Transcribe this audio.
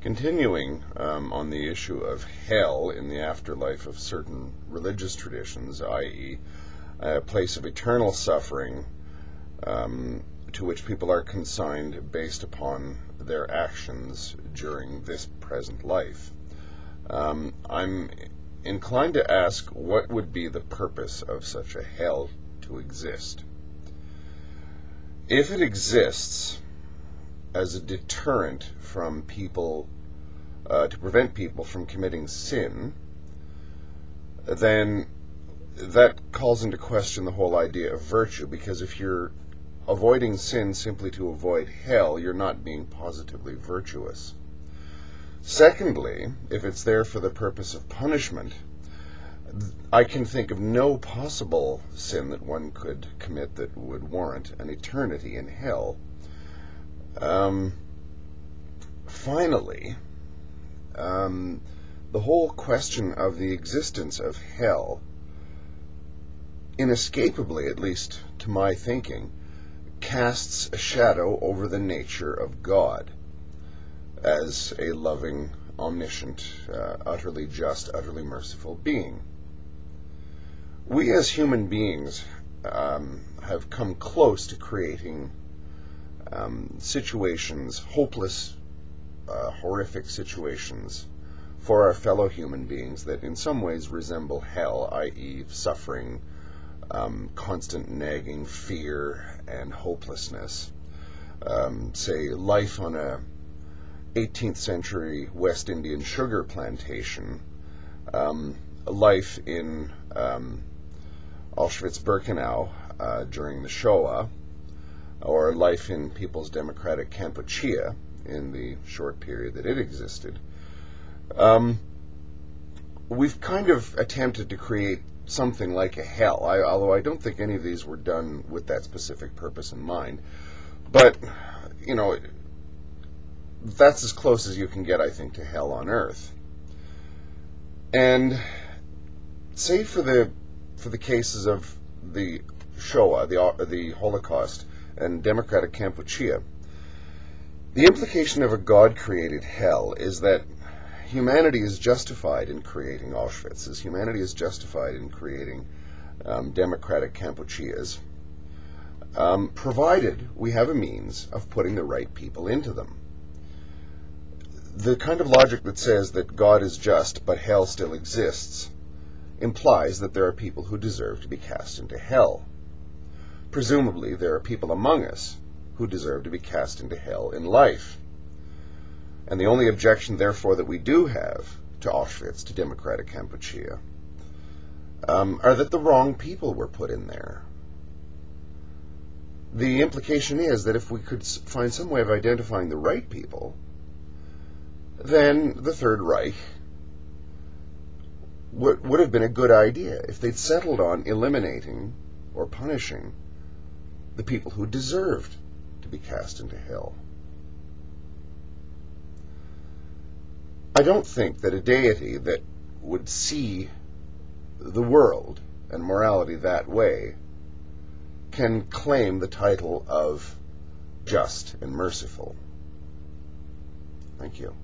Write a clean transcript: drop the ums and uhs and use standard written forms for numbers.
Continuing on the issue of hell in the afterlife of certain religious traditions, i.e., a place of eternal suffering to which people are consigned based upon their actions during this present life. I'm inclined to ask, what would be the purpose of such a hell to exist? If it exists as a deterrent from people, to prevent people from committing sin, then that calls into question the whole idea of virtue, because if you're avoiding sin simply to avoid hell, you're not being positively virtuous. Secondly, if it's there for the purpose of punishment, I can think of no possible sin that one could commit that would warrant an eternity in hell. Finally, the whole question of the existence of hell, inescapably, at least to my thinking, casts a shadow over the nature of God as a loving, omniscient, utterly just, utterly merciful being. We as human beings have come close to creating situations, hopeless, horrific situations for our fellow human beings that in some ways resemble hell, i.e. suffering, constant nagging fear and hopelessness. Say, life on a 18th century West Indian sugar plantation, life in Auschwitz-Birkenau during the Shoah, or life in People's Democratic Kampuchea in the short period that it existed. We've kind of attempted to create something like a hell, although I don't think any of these were done with that specific purpose in mind. But, you know, that's as close as you can get, I think, to hell on earth. And save for the cases of the Shoah, the Holocaust, and Democratic Kampuchea, the implication of a God-created hell is that humanity is justified in creating Auschwitz, as humanity is justified in creating democratic Kampucheas, provided we have a means of putting the right people into them. The kind of logic that says that God is just but hell still exists implies that there are people who deserve to be cast into hell. Presumably, there are people among us who deserve to be cast into hell in life. And the only objection, therefore, that we do have to Auschwitz, to democratic Kampuchea, are that the wrong people were put in there. The implication is that if we could find some way of identifying the right people, then the Third Reich would have been a good idea if they'd settled on eliminating or punishing the people who deserved to be cast into hell. I don't think that a deity that would see the world and morality that way can claim the title of just and merciful. Thank you.